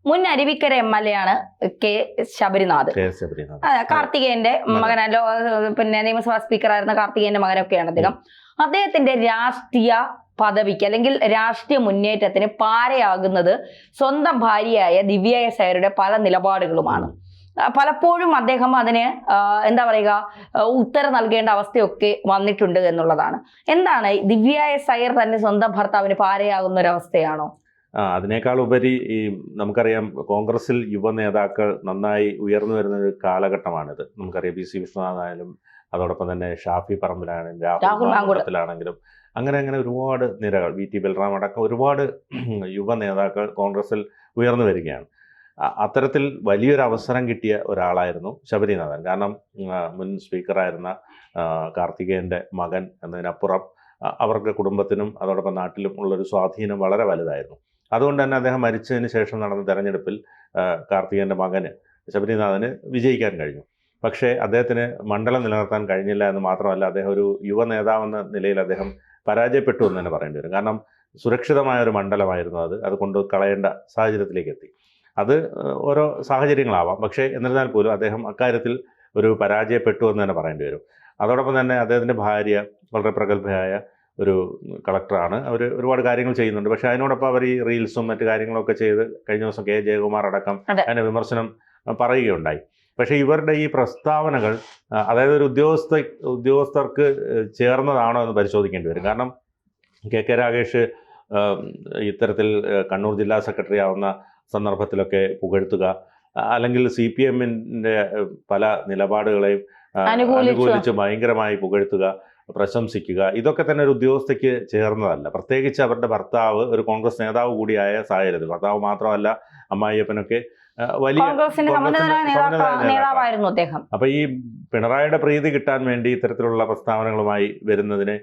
മുൻ അരുവിക്കര MLA ആണ് K Sabarinath. കാർത്തികേയന്റെ മകനല്ലോ, പിന്നെ നിയമസഭാ സ്പീക്കറായിരുന്ന കാർത്തികേയന്റെ മകനൊക്കെയാണ് അദ്ദേഹം. അദ്ദേഹത്തിന്റെ രാഷ്ട്രീയ പദവിക്ക് അല്ലെങ്കിൽ രാഷ്ട്രീയ മുന്നേറ്റത്തിന് പാരയാകുന്നത് സ്വന്തം ഭാര്യയായ ദിവ്യ എസ് അയ്യരുടെ പല നിലപാടുകളുമാണ്. പലപ്പോഴും അദ്ദേഹം അതിന് എന്താ പറയുക, ഉത്തരം നൽകേണ്ട അവസ്ഥയൊക്കെ വന്നിട്ടുണ്ട് എന്നുള്ളതാണ്. എന്താണ്, ദിവ്യ എസ് അയ്യർ തന്നെ സ്വന്തം ഭർത്താവിന് പാരയാകുന്ന ഒരു അവസ്ഥയാണോ? അതിനേക്കാൾ ഉപരി ഈ നമുക്കറിയാം, കോൺഗ്രസിൽ യുവ നേതാക്കൾ നന്നായി ഉയർന്നു വരുന്ന ഒരു കാലഘട്ടമാണിത്. നമുക്കറിയാം PC വിശ്വനാഥായാലും അതോടൊപ്പം തന്നെ ഷാഫി പറമ്പിലാണെങ്കിലും രാഹുൽ മാങ്കൂട്ടത്തിലാണെങ്കിലും അങ്ങനെ ഒരുപാട് നിരകൾ, VT ബൽറാം അടക്കം ഒരുപാട് യുവ നേതാക്കൾ കോൺഗ്രസിൽ ഉയർന്നു വരികയാണ്. അത്തരത്തിൽ വലിയൊരു അവസരം കിട്ടിയ ഒരാളായിരുന്നു ശബരിനാഥൻ. കാരണം മുൻ സ്പീക്കറായിരുന്ന കാർത്തികേയൻ്റെ മകൻ എന്നതിനപ്പുറം അവർക്ക് കുടുംബത്തിനും അതോടൊപ്പം നാട്ടിലും ഉള്ളൊരു സ്വാധീനം വളരെ വലുതായിരുന്നു. അതുകൊണ്ട് തന്നെ അദ്ദേഹം മരിച്ചതിന് ശേഷം നടന്ന തെരഞ്ഞെടുപ്പിൽ കാർത്തികേയൻ്റെ മകന് ശബരിനാഥന് വിജയിക്കാൻ കഴിഞ്ഞു. പക്ഷേ അദ്ദേഹത്തിന് മണ്ഡലം നിലനിർത്താൻ കഴിഞ്ഞില്ല എന്ന് മാത്രമല്ല, അദ്ദേഹം ഒരു യുവ നേതാവെന്ന നിലയിൽ അദ്ദേഹം പരാജയപ്പെട്ടു എന്ന് തന്നെ പറയേണ്ടി വരും. കാരണം സുരക്ഷിതമായ ഒരു മണ്ഡലമായിരുന്നു അത് കൊണ്ട് കളയേണ്ട സാഹചര്യത്തിലേക്ക് എത്തി. അത് ഓരോ സാഹചര്യങ്ങളാവാം, പക്ഷേ എന്നിരുന്നാൽ പോലും അദ്ദേഹം അക്കാര്യത്തിൽ ഒരു പരാജയപ്പെട്ടു എന്ന് തന്നെ പറയേണ്ടി വരും. അതോടൊപ്പം തന്നെ അദ്ദേഹത്തിൻ്റെ ഭാര്യ വളരെ പ്രഗത്ഭയായ ഒരു കളക്ടറാണ്. അവർ ഒരുപാട് കാര്യങ്ങൾ ചെയ്യുന്നുണ്ട്. പക്ഷേ അതിനോടൊപ്പം അവർ ഈ റീൽസും മറ്റു കാര്യങ്ങളൊക്കെ ചെയ്ത് കഴിഞ്ഞ ദിവസം K ജയകുമാർ അടക്കം അതിൻ്റെ വിമർശനം പറയുകയുണ്ടായി. പക്ഷേ ഇവരുടെ ഈ പ്രസ്താവനകൾ അതായത് ഒരു ഉദ്യോഗസ്ഥർക്ക് ചേർന്നതാണോ എന്ന് പരിശോധിക്കേണ്ടി വരും. കാരണം KK രാഗേഷ് ഇത്തരത്തിൽ കണ്ണൂർ ജില്ലാ സെക്രട്ടറി ആവുന്ന സന്ദർഭത്തിലൊക്കെ പുകഴ്ത്തുക, അല്ലെങ്കിൽ CPM-ന്റെ പല നിലപാടുകളെയും അനുകൂലിച്ച് ഭയങ്കരമായി പുകഴ്ത്തുക, പ്രശംസിക്കുക, ഇതൊക്കെ തന്നെ ഒരു ഉദ്യോഗസ്ഥയ്ക്ക് ചേർന്നതല്ല. പ്രത്യേകിച്ച് അവരുടെ ഭർത്താവ് ഒരു കോൺഗ്രസ് നേതാവ് കൂടിയായ സാഹചര്യത്തിൽ, ഭർത്താവ് മാത്രമല്ല അമ്മായിയപ്പനൊക്കെ വലിയ നേതാവായിരുന്നു അദ്ദേഹം. അപ്പൊ ഈ പിണറായിയുടെ പ്രീതി കിട്ടാൻ വേണ്ടി ഇത്തരത്തിലുള്ള പ്രസ്താവനകളുമായി വരുന്നതിന്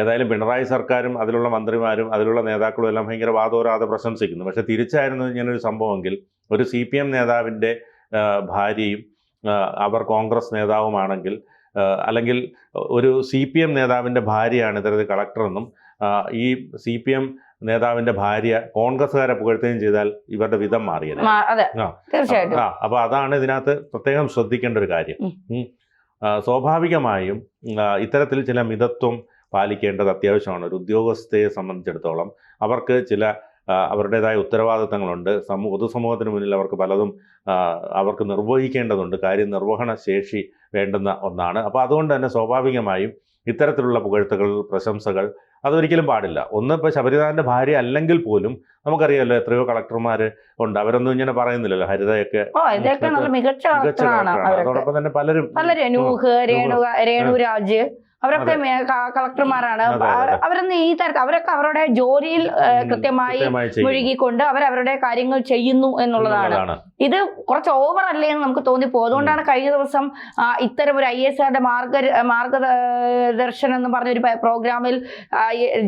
ഏതായാലും പിണറായി സർക്കാരും അതിലുള്ള മന്ത്രിമാരും അതിലുള്ള നേതാക്കളും എല്ലാം ഭയങ്കര വാദോരാതെ പ്രശംസിക്കുന്നു. പക്ഷെ തിരിച്ചായിരുന്നു ഇങ്ങനൊരു സംഭവമെങ്കിൽ ഒരു CPM നേതാവിൻ്റെ ഭാര്യയും അവർ കോൺഗ്രസ് നേതാവുമാണെങ്കിൽ, അല്ലെങ്കിൽ ഒരു CPM നേതാവിൻ്റെ ഭാര്യയാണ് ഇത്തരത്തിൽ കളക്ടറെന്നും ഈ CPM നേതാവിൻ്റെ ഭാര്യ കോൺഗ്രസ്സുകാരെ പുകഴ്ത്തുകയും ചെയ്താൽ ഇവരുടെ വിധം മാറിയത്. അപ്പോൾ അതാണ് ഇതിനകത്ത് പ്രത്യേകം ശ്രദ്ധിക്കേണ്ട ഒരു കാര്യം. സ്വാഭാവികമായും ഇത്തരത്തിൽ ചില മിതത്വം പാലിക്കേണ്ടത് അത്യാവശ്യമാണ്. ഒരു ഉദ്യോഗസ്ഥയെ സംബന്ധിച്ചിടത്തോളം അവർക്ക് ചില അവരുടേതായ ഉത്തരവാദിത്തങ്ങളുണ്ട്. പൊതുസമൂഹത്തിന് മുന്നിൽ അവർക്ക് പലതും അവർക്ക് നിർവഹിക്കേണ്ടതുണ്ട്. കാര്യനിർവഹണ ശേഷി വേണ്ടുന്ന ഒന്നാണ്. അപ്പോൾ അതുകൊണ്ട് തന്നെ സ്വാഭാവികമായും ഇത്തരത്തിലുള്ള പുകഴ്ത്തുകൾ, പ്രശംസകൾ അതൊരിക്കലും പാടില്ല. ഇപ്പോൾ ശബരിനാഥൻ്റെ ഭാര്യ അല്ലെങ്കിൽ പോലും നമുക്കറിയാമല്ലോ എത്രയോ കളക്ടർമാർ ഉണ്ട്. അവരൊന്നും ഇങ്ങനെ പറയുന്നില്ലല്ലോ. ഹരിതയൊക്കെ മികച്ച അതോടൊപ്പം തന്നെ പലരും രേണുരാജ് അവരൊക്കെ കളക്ടർമാരാണ്. അവരൊന്നും ഈ തരത്തിൽ അവരൊക്കെ അവരുടെ ജോലിയിൽ കൃത്യമായി മുഴുകിക്കൊണ്ട് അവരവരുടെ കാര്യങ്ങൾ ചെയ്യുന്നു എന്നുള്ളതാണ്. ഇത് കുറച്ച് ഓവർ അല്ലേ എന്ന് നമുക്ക് തോന്നിപ്പോ. അതുകൊണ്ടാണ് കഴിഞ്ഞ ദിവസം ഇത്തരം ഒരു IAS-കാരുടെ മാർഗദർശനം എന്ന് പറഞ്ഞൊരു പ്രോഗ്രാമിൽ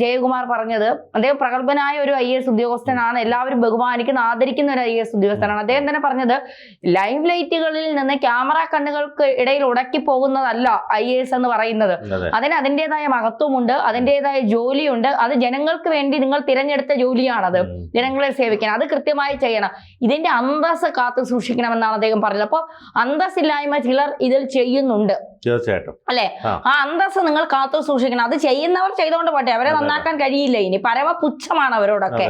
ജയകുമാർ പറഞ്ഞത്. അദ്ദേഹം പ്രഗത്ഭനായ ഒരു IAS ഉദ്യോഗസ്ഥനാണ്, എല്ലാവരും ബഹുമാനിക്കുന്ന ആദരിക്കുന്ന ഒരു IAS ഉദ്യോഗസ്ഥനാണ്. അദ്ദേഹം തന്നെ പറഞ്ഞത് ലൈവ് ലൈറ്റുകളിൽ നിന്ന് ക്യാമറ കണ്ണുകൾക്ക് ഇടയിൽ ഉടക്കി പോകുന്നതല്ല IAS എന്ന് പറയുന്നത്. അതിന് അതിൻ്റെതായ മഹത്വമുണ്ട്, അതിൻ്റെതായ ജോലിയുണ്ട്. അത് ജനങ്ങൾക്ക് വേണ്ടി നിങ്ങൾ തിരഞ്ഞെടുത്ത ജോലിയാണത്, ജനങ്ങളെ സേവിക്കണം, അത് കൃത്യമായി ചെയ്യണം. ഇതിന്റെ അന്തസ്സ് കാത്തു സൂക്ഷിക്കണമെന്നാണ് അദ്ദേഹം പറഞ്ഞത്. അപ്പോൾ അന്തസ്സില്ലായ്മ ചിലർ ഇതിൽ ചെയ്യുന്നുണ്ട്, തീർച്ചയായിട്ടും അല്ലെ? ആ അന്തസ്സ് നിങ്ങൾ കാത്തു സൂക്ഷിക്കണം. അത് ചെയ്യുന്നവർ ചെയ്തുകൊണ്ട് പോട്ടെ, അവരെ നന്നാക്കാൻ കഴിയില്ല. ഇനി പരമപുച്ഛമാണ് അവരോടൊക്കെ.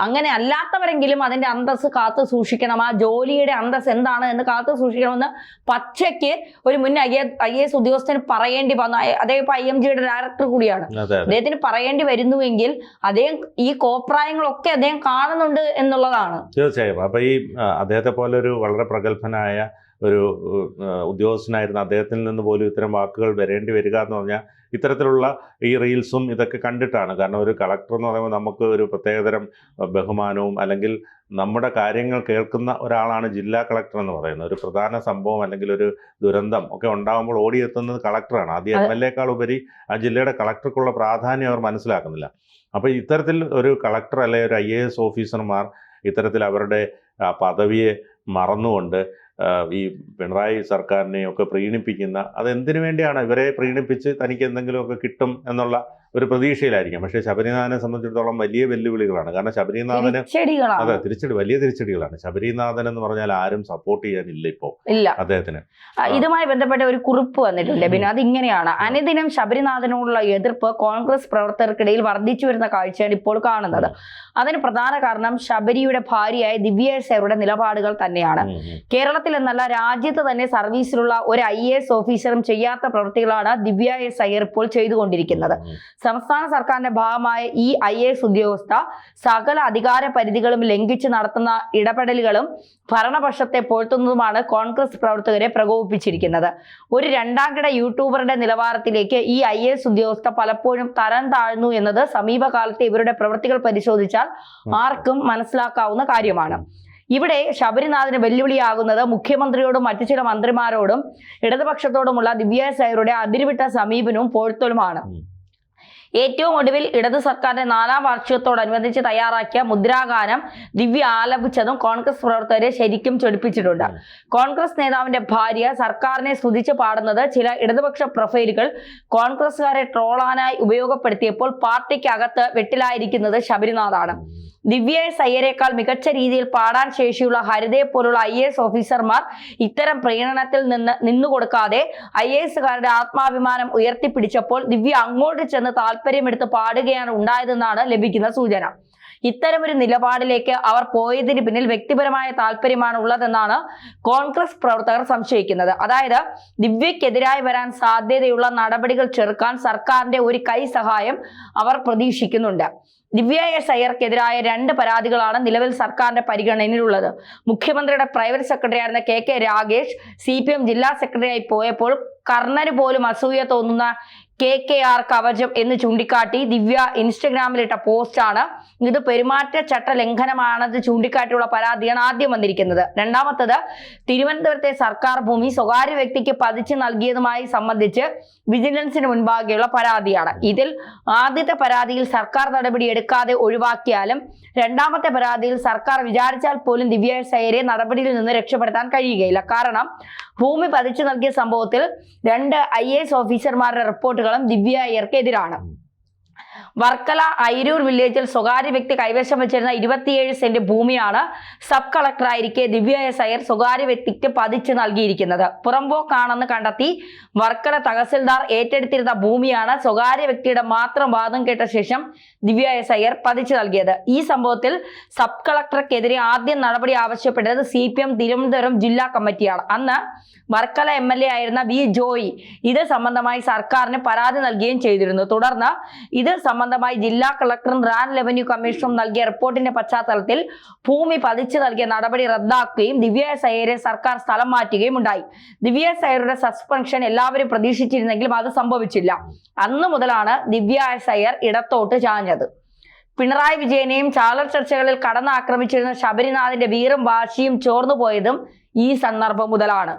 അങ്ങനെ അല്ലാത്തവരെങ്കിലും അതിന്റെ അന്തസ്സ് കാത്തു സൂക്ഷിക്കണം. ആ ജോലിയുടെ അന്തസ്സ് എന്താണ് എന്ന് കാത്തു സൂക്ഷിക്കണമെന്ന് പച്ചയ്ക്ക് ഒരു മുൻ IAS ഉദ്യോഗസ്ഥന് പറയേണ്ടി വന്നു. അദ്ദേഹം IMG-യുടെ ഡയറക്ടർ കൂടിയാണ്. അദ്ദേഹത്തിന് പറയേണ്ടി വരുന്നുവെങ്കിൽ അദ്ദേഹം ഈ കോപ്രായങ്ങളൊക്കെ അദ്ദേഹം കാണുന്നുണ്ട് എന്നുള്ളതാണ്. തീർച്ചയായും. അപ്പൊ ഈ അദ്ദേഹത്തെ പോലെ ഒരു വളരെ പ്രഗത്ഭനായ ഒരു ഉദ്യോഗസ്ഥനായിരുന്ന അദ്ദേഹത്തിൽ നിന്ന് പോലും ഇത്തരം വാക്കുകൾ വരേണ്ടി വരിക എന്ന് പറഞ്ഞാൽ ഇത്തരത്തിലുള്ള ഈ റീൽസും ഇതൊക്കെ കണ്ടിട്ടാണ്. കാരണം ഒരു കളക്ടർ എന്ന് പറയുമ്പോൾ നമുക്ക് ഒരു പ്രത്യേകതരം ബഹുമാനവും അല്ലെങ്കിൽ നമ്മുടെ കാര്യങ്ങൾ കേൾക്കുന്ന ഒരാളാണ് ജില്ലാ കളക്ടർ എന്ന് പറയുന്നത്. ഒരു പ്രധാന സംഭവം അല്ലെങ്കിൽ ഒരു ദുരന്തം ഒക്കെ ഉണ്ടാകുമ്പോൾ ഓടിയെത്തുന്നത് കളക്ടറാണ്. ആദ്യം MLA-ക്കാൾ ഉപരി ആ ജില്ലയുടെ കളക്ടർക്കുള്ള പ്രാധാന്യം അവർ മനസ്സിലാക്കുന്നില്ല. അപ്പോൾ ഇത്തരത്തിൽ ഒരു കളക്ടർ അല്ലെങ്കിൽ ഒരു IAS ഓഫീസർമാർ ഇത്തരത്തിൽ അവരുടെ പദവിയെ മറന്നുകൊണ്ട് ഇത്തരത്തിൽ ഒരു കളക്ടർ എന്ന നിലയിൽ ഇത്തരത്തിൽ ഒരു ഉദ്യോഗസ്ഥനെ ഈ പിണറായി സർക്കാരിനെയൊക്കെ പ്രീണിപ്പിക്കുന്ന, അതെന്തിനു വേണ്ടിയാണ് ഇവരെ പ്രീണിപ്പിച്ച് തനിക്ക് എന്തെങ്കിലുമൊക്കെ കിട്ടും എന്നുള്ള ഒരു പ്രതീക്ഷയിലായിരിക്കാം. പക്ഷേ ശബരിനാഥനെ സംബന്ധിച്ചിടത്തോളം വലിയ വെല്ലുവിളികളാണ്. കാരണം ശബരിനാഥന് അതെ വലിയ തിരിച്ചടികളാണ്. ശബരിനാഥൻ എന്ന് പറഞ്ഞാൽ ആരും സപ്പോർട്ട് ചെയ്യാനില്ല ഇപ്പോൾ ഇല്ല അദ്ദേഹത്തിന്. ഇതുമായി ബന്ധപ്പെട്ട ഒരു കുറിപ്പ് വന്നിട്ടുണ്ട് പിന്നെ അതിങ്ങനെയാണ്: അനുദിനം ശബരിനാഥനോടുള്ള എതിർപ്പ് കോൺഗ്രസ് പ്രവർത്തകർക്കിടയിൽ വർദ്ധിച്ചു വരുന്ന കാഴ്ചയാണ് ഇപ്പോൾ കാണുന്നത്. അതിന് പ്രധാന കാരണം ശബരിയുടെ ഭാര്യയായ ദിവ്യ സേവരുടെ നിലപാടുകൾ തന്നെയാണ്. കേരളത്തിൽ എന്നല്ല രാജ്യത്ത് തന്നെ സർവീസിലുള്ള ഒരു IAS ഓഫീസറും ചെയ്യാത്ത പ്രവൃത്തികളാണ് ദിവ്യ എസ് അയ്യർ ഇപ്പോൾ ചെയ്തുകൊണ്ടിരിക്കുന്നത്. സംസ്ഥാന സർക്കാരിന്റെ ഭാഗമായ ഈ IAS ഉദ്യോഗസ്ഥ സകല അധികാര പരിധികളും ലംഘിച്ച് നടത്തുന്ന ഇടപെടലുകളും ഭരണപക്ഷത്തെ പോഴ്ത്തുന്നതുമാണ് കോൺഗ്രസ് പ്രവർത്തകരെ പ്രകോപിപ്പിച്ചിരിക്കുന്നത്. ഒരു രണ്ടാംകിട യൂട്യൂബറുടെ നിലവാരത്തിലേക്ക് ഈ IAS ഉദ്യോഗസ്ഥ പലപ്പോഴും തരം താഴ്ന്നു എന്നത് സമീപകാലത്തെ ഇവരുടെ പ്രവൃത്തികൾ പരിശോധിച്ചാൽ ആർക്കും മനസ്സിലാക്കാവുന്ന കാര്യമാണ്. ഇവിടെ ശബരിനാഥന് വെല്ലുവിളിയാകുന്നത് മുഖ്യമന്ത്രിയോടും മറ്റു ചില മന്ത്രിമാരോടും ഇടതുപക്ഷത്തോടുമുള്ള ദിവ്യ സേവരുടെ അതിരുവിട്ട സമീപനവും പോഴ്ത്തലുമാണ്. ഏറ്റവും ഒടുവിൽ ഇടതു സർക്കാരിന്റെ 4ാം വാർഷികത്തോടനുബന്ധിച്ച് തയ്യാറാക്കിയ മുദ്രാഗാനം ദിവ്യ ആലപിച്ചതും കോൺഗ്രസ് പ്രവർത്തകരെ ശരിക്കും ചൊടിപ്പിച്ചിട്ടുണ്ട്. കോൺഗ്രസ് നേതാവിന്റെ ഭാര്യ സർക്കാരിനെ സ്തുതിച്ച് പാടുന്നത് ചില ഇടതുപക്ഷ പ്രൊഫൈലുകൾ കോൺഗ്രസുകാരെ ട്രോളാനായി ഉപയോഗപ്പെടുത്തിയപ്പോൾ പാർട്ടിക്ക് അകത്ത് വെട്ടിലായിരിക്കുന്നത് ശബരിനാഥാണ്. ദിവ്യ സയ്യരേക്കാൾ മികച്ച രീതിയിൽ പാടാൻ ശേഷിയുള്ള ഹരിതയെ പോലുള്ള IAS ഓഫീസർമാർ ഇത്തരം പ്രീണനത്തിൽ നിന്നുകൊടുക്കാതെ IASകാരുടെ ആത്മാഭിമാനം ഉയർത്തിപ്പിടിച്ചപ്പോൾ ദിവ്യ അങ്ങോട്ട് ചെന്ന് താല്പര്യമെടുത്ത് പാടുകയാണ് ഉണ്ടായതെന്നാണ് ലഭിക്കുന്ന സൂചന. ഇത്തരമൊരു നിലപാടിലേക്ക് അവർ പോയതിന് പിന്നിൽ വ്യക്തിപരമായ താല്പര്യമാണ് ഉള്ളതെന്നാണ് കോൺഗ്രസ് പ്രവർത്തകർ സംശയിക്കുന്നത്. അതായത് ദിവ്യക്കെതിരായി വരാൻ സാധ്യതയുള്ള നടപടികൾ ചെറുക്കാൻ സർക്കാരിന്റെ ഒരു കൈ സഹായം അവർ പ്രതീക്ഷിക്കുന്നുണ്ട്. ദിവ്യ എസ് അയ്യർക്കെതിരായ 2 പരാതികളാണ് നിലവിൽ സർക്കാരിന്റെ പരിഗണനയിലുള്ളത്. മുഖ്യമന്ത്രിയുടെ പ്രൈവറ്റ് സെക്രട്ടറി ആയിരുന്ന KK രാഗേഷ് CPM ജില്ലാ സെക്രട്ടറിയായി പോയപ്പോൾ കർണന് പോലും അസൂയ തോന്നുന്ന KKR കവചം എന്ന് ചൂണ്ടിക്കാട്ടി ദിവ്യ ഇൻസ്റ്റഗ്രാമിലിട്ട പോസ്റ്റാണ്. ഇത് പെരുമാറ്റച്ചട്ട ലംഘനമാണെന്ന് ചൂണ്ടിക്കാട്ടിയുള്ള പരാതിയാണ് ആദ്യം വന്നിരിക്കുന്നത്. രണ്ടാമത്തത് തിരുവനന്തപുരത്തെ സർക്കാർ ഭൂമി സ്വകാര്യ വ്യക്തിക്ക് പതിച്ചു നൽകിയതുമായി സംബന്ധിച്ച് വിജിലൻസിന് മുൻപാകെയുള്ള പരാതിയാണ്. ഇതിൽ ആദ്യത്തെ പരാതിയിൽ സർക്കാർ നടപടി എടുക്കാതെ ഒഴിവാക്കിയാലും രണ്ടാമത്തെ പരാതിയിൽ സർക്കാർ വിചാരിച്ചാൽ പോലും ദിവ്യ സയ്യരെ നടപടിയിൽ നിന്ന് രക്ഷപ്പെടുത്താൻ കഴിയുകയില്ല. കാരണം ഭൂമി പതിച്ചു നൽകിയ സംഭവത്തിൽ 2 IAS ഓഫീസർമാരുടെ റിപ്പോർട്ടുകളും ദിവ്യ അയ്യർക്കെതിരാണ്. വർക്കല അയിരൂർ വില്ലേജിൽ സ്വകാര്യ വ്യക്തി കൈവശം വെച്ചിരുന്ന 27 സെന്റ് ഭൂമിയാണ് സബ് കളക്ടറായിരിക്കെ ദിവ്യ എസ് അയ്യർ സ്വകാര്യ വ്യക്തിക്ക് പതിച്ചു നൽകിയിരിക്കുന്നത്. പുറമ്പോക്കാണെന്ന് കണ്ടെത്തി വർക്കല തഹസിൽദാർ ഏറ്റെടുത്തിരുന്ന ഭൂമിയാണ് സ്വകാര്യ വ്യക്തിയുടെ മാത്രം വാദം കേട്ട ശേഷം ദിവ്യ എസ് അയ്യർ പതിച്ചു നൽകിയത്. ഈ സംഭവത്തിൽ സബ് കളക്ടർക്കെതിരെ ആദ്യം നടപടി ആവശ്യപ്പെട്ടത് CPM തിരുവനന്തപുരം ജില്ലാ കമ്മിറ്റിയാണ്. അന്ന് വർക്കല MLA ആയിരുന്ന V ജോയി ഇത് സംബന്ധമായി സർക്കാരിന് പരാതി നൽകുകയും ചെയ്തിരുന്നു. തുടർന്ന് ഇത് സംബന്ധമായി ജില്ലാ കളക്ടറും റാൻ റവന്യൂ കമ്മീഷണറും നൽകിയ റിപ്പോർട്ടിന്റെ പശ്ചാത്തലത്തിൽ ഭൂമി പതിച്ചു നൽകിയ നടപടി റദ്ദാക്കുകയും ദിവ്യ സയ്യരെ സർക്കാർ സ്ഥലം മാറ്റുകയും ഉണ്ടായി. ദിവ്യ സയ്യരുടെ സസ്പെൻഷൻ എല്ലാവരും പ്രതീക്ഷിച്ചിരുന്നെങ്കിലും അത് സംഭവിച്ചില്ല. അന്ന് മുതലാണ് ദിവ്യ സയ്യർ ഇടത്തോട്ട് ചാഞ്ഞത്. പിണറായി വിജയനെയും ചാലർ ചർച്ചകളിൽ കടന്നാക്രമിച്ചിരുന്ന ശബരിനാഥിന്റെ വീറും വാശിയും ചോർന്നുപോയതും ഈ സന്ദർഭം മുതലാണ്.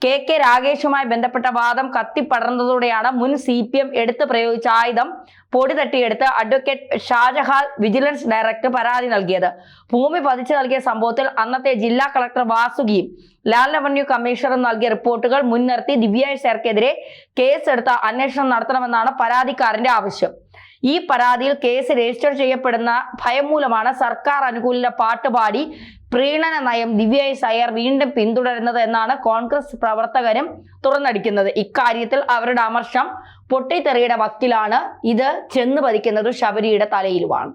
KK രാഗേഷുമായി ബന്ധപ്പെട്ട വാദം കത്തിപ്പടർന്നതോടെയാണ് മുൻ CPM എടുത്ത് പ്രയോഗിച്ച ആയുധം പൊടി തട്ടിയെടുത്ത് അഡ്വക്കേറ്റ് ഷാജഹാൻ വിജിലൻസ് ഡയറക്ടർ പരാതി നൽകിയത്. ഭൂമി പതിച്ചു നൽകിയ സംഭവത്തിൽ അന്നത്തെ ജില്ലാ കളക്ടർ വാസുകിയും ലാൻഡ് റവന്യൂ കമ്മീഷണറും നൽകിയ റിപ്പോർട്ടുകൾ മുൻനിർത്തി ദിവ്യ സയ്യർക്കെതിരെ കേസെടുത്ത അന്വേഷണം നടത്തണമെന്നാണ് പരാതിക്കാരന്റെ ആവശ്യം. ഈ പരാതിയിൽ കേസ് രജിസ്റ്റർ ചെയ്യപ്പെടുന്ന ഭയം മൂലമാണ് സർക്കാർ അനുകൂല പാട്ടുപാടി പ്രീണന നയം ദിവ്യ സയ്യർ വീണ്ടും പിന്തുടരുന്നത് എന്നാണ് കോൺഗ്രസ് പ്രവർത്തകരും തുറന്നടിക്കുന്നത്. ഇക്കാര്യത്തിൽ അവരുടെ അമർഷം പൊട്ടിത്തെറിയുടെ വക്കിലാണ്. ഇത് ചെന്ന് പതിക്കുന്നത് ശബരിയുടെ തലയിലുമാണ്.